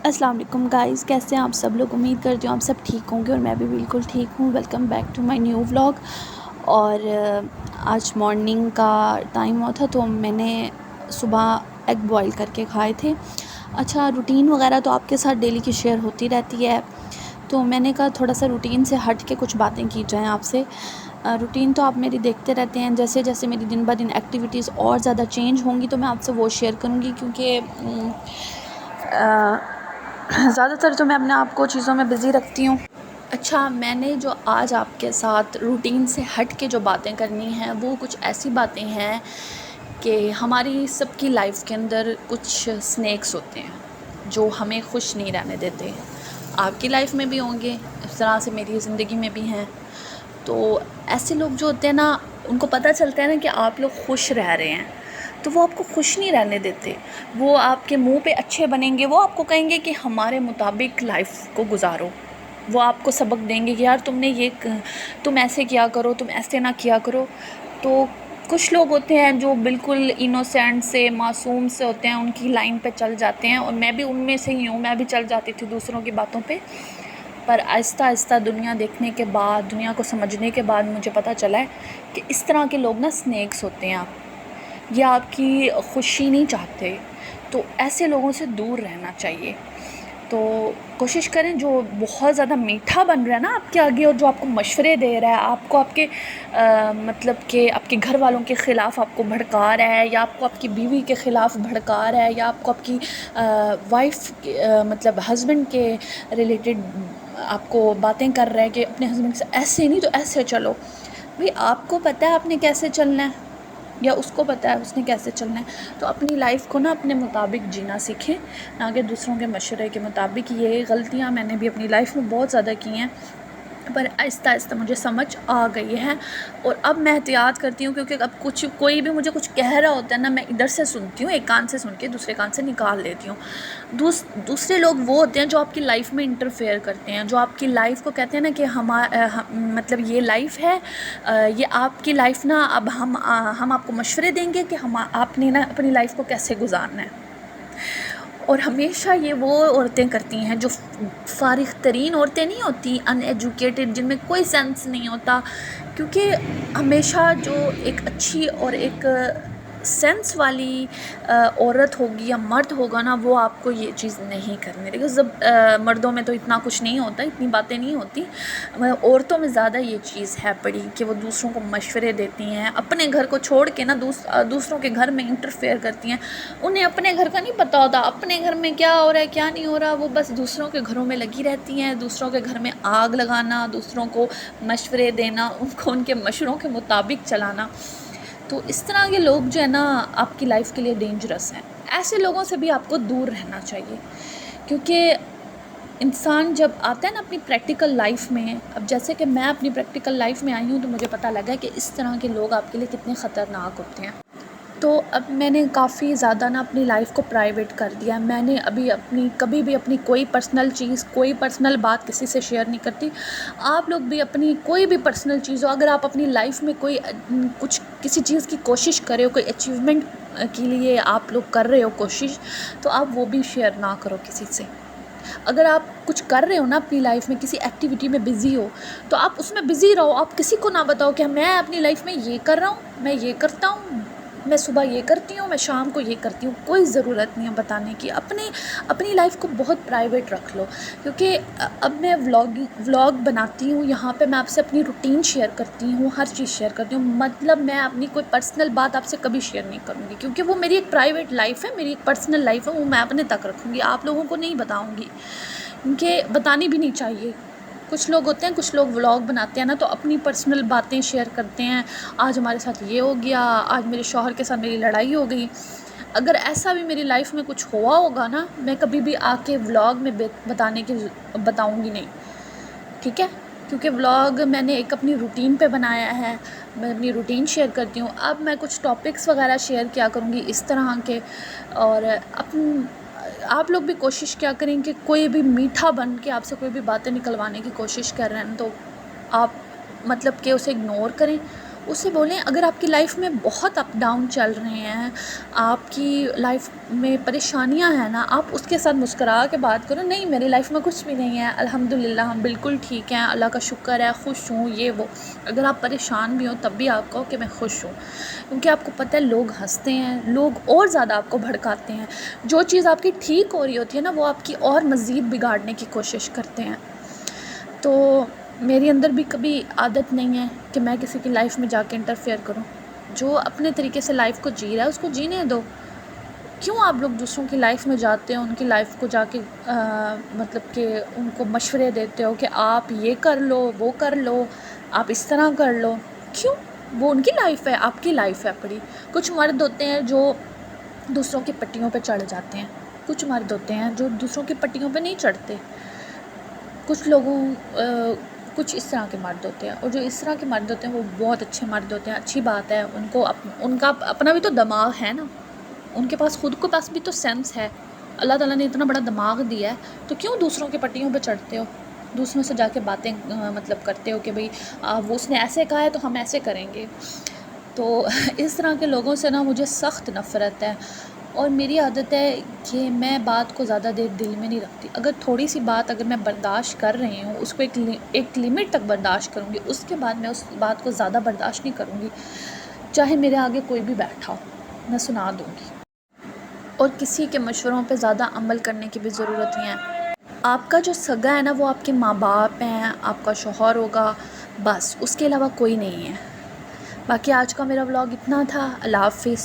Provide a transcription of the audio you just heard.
السلام علیکم گائز، کیسے ہیں آپ سب لوگ؟ امید کرتی ہوں آپ سب ٹھیک ہوں گے اور میں بھی بالکل ٹھیک ہوں۔ Welcome back to my new vlog. اور آج مارننگ کا ٹائم ہوا تھا تو میں نے صبح ایگ بوائل کر کے کھائے تھے۔ اچھا، روٹین وغیرہ تو آپ کے ساتھ ڈیلی کی شیئر ہوتی رہتی ہے، تو میں نے کہا تھوڑا سا روٹین سے ہٹ کے کچھ باتیں کی جائیں آپ سے۔ روٹین تو آپ میری دیکھتے رہتے ہیں، جیسے جیسے میری دن بہ دن ایکٹیویٹیز اور زیادہ چینج ہوں گی تو میں آپ سے وہ شیئر کروں گی، کیونکہ زیادہ تر تو میں اپنے آپ کو چیزوں میں بزی رکھتی ہوں۔ اچھا، میں نے جو آج آپ کے ساتھ روٹین سے ہٹ کے جو باتیں کرنی ہیں وہ کچھ ایسی باتیں ہیں کہ ہماری سب کی لائف کے اندر کچھ سنیکس ہوتے ہیں جو ہمیں خوش نہیں رہنے دیتے۔ آپ کی لائف میں بھی ہوں گے، اس طرح سے میری زندگی میں بھی ہیں۔ تو ایسے لوگ جو ہوتے ہیں نا، ان کو پتہ چلتا ہے نا کہ آپ لوگ خوش رہ رہے ہیں، تو وہ آپ کو خوش نہیں رہنے دیتے۔ وہ آپ کے منہ پہ اچھے بنیں گے، وہ آپ کو کہیں گے کہ ہمارے مطابق لائف کو گزارو۔ وہ آپ کو سبق دیں گے کہ یار تم ایسے کیا کرو، تم ایسے نہ کیا کرو۔ تو کچھ لوگ ہوتے ہیں جو بالکل انوسینٹ سے، معصوم سے ہوتے ہیں، ان کی لائن پہ چل جاتے ہیں، اور میں بھی ان میں سے ہی ہوں۔ میں بھی چل جاتی تھی دوسروں کی باتوں پہ، پر آہستہ آہستہ دنیا دیکھنے کے بعد، دنیا کو سمجھنے کے بعد مجھے پتہ چلا ہے کہ اس طرح کے لوگ نا سنیکس ہوتے ہیں، یہ آپ کی خوشی نہیں چاہتے، تو ایسے لوگوں سے دور رہنا چاہیے۔ تو کوشش کریں، جو بہت زیادہ میٹھا بن رہا ہے نا آپ کے آگے، اور جو آپ کو مشورے دے رہا ہے، آپ کو آپ کے مطلب کہ آپ کے گھر والوں کے خلاف آپ کو بھڑکا رہا ہے، یا آپ کو آپ کی بیوی کے خلاف بھڑکا رہا ہے، یا آپ کو آپ کی وائف مطلب ہسبینڈ کے ریلیٹڈ آپ کو باتیں کر رہا ہے کہ اپنے ہسبینڈ سے ایسے نہیں تو ایسے چلو۔ بھئی آپ کو پتہ ہے آپ نے کیسے چلنا ہے، یا اس کو پتہ ہے اس نے کیسے چلنا ہے، تو اپنی لائف کو نا اپنے مطابق جینا سیکھیں، نہ کہ دوسروں کے مشورے کے مطابق۔ یہ غلطیاں میں نے بھی اپنی لائف میں بہت زیادہ کی ہیں، پر آہستہ آہستہ مجھے سمجھ آ گئی ہے، اور اب میں احتیاط کرتی ہوں، کیونکہ اب کوئی بھی مجھے کچھ کہہ رہا ہوتا ہے نا، میں ادھر سے سنتی ہوں، ایک کان سے سن کے دوسرے کان سے نکال لیتی ہوں۔ دوسرے لوگ وہ ہوتے ہیں جو آپ کی لائف میں انٹرفیئر کرتے ہیں، جو آپ کی لائف کو کہتے ہیں نا کہ مطلب یہ لائف ہے، یہ آپ کی لائف نا، اب ہم آپ کو مشورے دیں گے کہ آپ نے نا اپنی لائف کو کیسے گزارنا ہے۔ اور ہمیشہ یہ وہ عورتیں کرتی ہیں جو فارغ ترین عورتیں نہیں ہوتی، ان ایجوکیٹڈ، جن میں کوئی سینس نہیں ہوتا، کیونکہ ہمیشہ جو ایک اچھی اور ایک سینس والی عورت ہوگی یا مرد ہوگا نا، وہ آپ کو یہ چیز نہیں کرنے دے گا۔ مردوں میں تو اتنا کچھ نہیں ہوتا، اتنی باتیں نہیں ہوتی، عورتوں میں زیادہ یہ چیز ہے پڑی کہ وہ دوسروں کو مشورے دیتی ہیں، اپنے گھر کو چھوڑ کے نا دوسروں کے گھر میں انٹرفیئر کرتی ہیں۔ انہیں اپنے گھر کا نہیں پتہ ہوتا، اپنے گھر میں کیا ہو رہا ہے کیا نہیں ہو رہا، وہ بس دوسروں کے گھروں میں لگی رہتی ہیں، دوسروں کے گھر میں آگ لگانا، دوسروں کو مشورے دینا، ان کو ان کے مشوروں کے مطابق چلانا۔ تو اس طرح کے لوگ جو ہے نا آپ کی لائف کے لیے ڈینجرس ہیں۔ ایسے لوگوں سے بھی آپ کو دور رہنا چاہیے، کیونکہ انسان جب آتا ہے نا اپنی پریکٹیکل لائف میں، اب جیسے کہ میں اپنی پریکٹیکل لائف میں آئی ہوں تو مجھے پتہ لگا کہ اس طرح کے لوگ آپ کے لیے کتنے خطرناک ہوتے ہیں۔ تو اب میں نے کافی زیادہ نا اپنی لائف کو پرائیویٹ کر دیا ہے۔ میں نے کبھی بھی اپنی کوئی پرسنل چیز، کوئی پرسنل بات کسی سے شیئر نہیں کرتی۔ آپ لوگ بھی اپنی کوئی بھی پرسنل چیز ہو، اگر آپ اپنی لائف میں کسی چیز کی کوشش کرے ہو، کوئی اچیومنٹ کے لیے آپ لوگ کر رہے ہو کوشش، تو آپ وہ بھی شیئر نہ کرو کسی سے۔ اگر آپ کچھ کر رہے ہو نا اپنی لائف میں، کسی ایکٹیویٹی میں بزی ہو، تو آپ اس میں بزی رہو، آپ کسی کو نہ بتاؤ کہ میں اپنی لائف میں یہ کر رہا ہوں، میں یہ کرتا ہوں، میں صبح یہ کرتی ہوں، میں شام کو یہ کرتی ہوں۔ کوئی ضرورت نہیں ہے بتانے کی، اپنی لائف کو بہت پرائیویٹ رکھ لو، کیونکہ اب میں ولاگ بناتی ہوں، یہاں پہ میں آپ سے اپنی روٹین شیئر کرتی ہوں، ہر چیز شیئر کرتی ہوں، مطلب میں اپنی کوئی پرسنل بات آپ سے کبھی شیئر نہیں کروں گی، کیونکہ وہ میری ایک پرائیویٹ لائف ہے، میری ایک پرسنل لائف ہے، وہ میں اپنے تک رکھوں گی، آپ لوگوں کو نہیں بتاؤں گی، کیونکہ بتانی بھی نہیں چاہیے۔ کچھ لوگ ہوتے ہیں، کچھ لوگ ولاگ بناتے ہیں نا تو اپنی پرسنل باتیں شیئر کرتے ہیں، آج ہمارے ساتھ یہ ہو گیا، آج میرے شوہر کے ساتھ میری لڑائی ہو گئی۔ اگر ایسا بھی میری لائف میں کچھ ہوا ہوگا نا، میں کبھی بھی آ کے ولاگ میں بتاؤں گی نہیں، ٹھیک ہے؟ کیونکہ ولاگ میں نے ایک اپنی روٹین پہ بنایا ہے، میں اپنی روٹین شیئر کرتی ہوں۔ اب میں کچھ ٹاپکس وغیرہ شیئر کیا کروں گی اس طرح کے، اور آپ لوگ بھی کوشش کیا کریں کہ کوئی بھی میٹھا بن کے آپ سے کوئی بھی باتیں نکلوانے کی کوشش کر رہے ہیں تو آپ مطلب کہ اسے اگنور کریں، اسے بولیں اگر آپ کی لائف میں بہت اپ ڈاؤن چل رہے ہیں، آپ کی لائف میں پریشانیاں ہیں نا، آپ اس کے ساتھ مسکرا کے بات کرو، نہیں میری لائف میں کچھ بھی نہیں ہے، الحمدللہ ہم بالکل ٹھیک ہیں، اللہ کا شکر ہے، خوش ہوں، یہ وہ۔ اگر آپ پریشان بھی ہوں تب بھی آپ کہو کہ میں خوش ہوں، کیونکہ آپ کو پتہ ہے لوگ ہنستے ہیں، لوگ اور زیادہ آپ کو بھڑکاتے ہیں، جو چیز آپ کی ٹھیک ہو رہی ہوتی ہے نا وہ آپ کی اور مزید بگاڑنے کی کوشش کرتے ہیں۔ تو میری اندر بھی کبھی عادت نہیں ہے کہ میں کسی کی لائف میں جا کے انٹرفیئر کروں، جو اپنے طریقے سے لائف کو جی رہا ہے اس کو جینے دو۔ کیوں آپ لوگ دوسروں کی لائف میں جاتے ہو، ان کی لائف کو جا کے مطلب کہ ان کو مشورے دیتے ہو کہ آپ یہ کر لو، وہ کر لو، آپ اس طرح کر لو؟ کیوں؟ وہ ان کی لائف ہے، آپ کی لائف ہے پڑی۔ کچھ مرد ہوتے ہیں جو دوسروں کی پٹیوں پہ چڑھ جاتے ہیں، کچھ مرد ہوتے ہیں جو دوسروں کی پٹیوں پہ نہیں چڑھتے، کچھ اس طرح کے مرد ہوتے ہیں، اور جو اس طرح کے مرد ہوتے ہیں وہ بہت اچھے مرد ہوتے ہیں۔ اچھی بات ہے، ان کا اپنا بھی تو دماغ ہے نا، ان کے پاس خود کے پاس بھی تو سینس ہے، اللہ تعالیٰ نے اتنا بڑا دماغ دیا ہے، تو کیوں دوسروں کے پٹیوں پہ چڑھتے ہو، دوسروں سے جا کے باتیں مطلب کرتے ہو کہ بھئی وہ اس نے ایسے کہا ہے تو ہم ایسے کریں گے۔ تو اس طرح کے لوگوں سے نا مجھے سخت نفرت ہے، اور میری عادت ہے کہ میں بات کو زیادہ دیر دل میں نہیں رکھتی۔ اگر تھوڑی سی بات اگر میں برداشت کر رہی ہوں، اس کو ایک لمٹ تک برداشت کروں گی، اس کے بعد میں اس بات کو زیادہ برداشت نہیں کروں گی، چاہے میرے آگے کوئی بھی بیٹھا ہو، میں سنا دوں گی۔ اور کسی کے مشوروں پہ زیادہ عمل کرنے کی بھی ضرورت نہیں ہے۔ آپ کا جو سگا ہے نا وہ آپ کے ماں باپ ہیں، آپ کا شوہر ہوگا، بس اس کے علاوہ کوئی نہیں ہے۔ باقی آج کا میرا ولاگ اتنا تھا، اللہ حافظ۔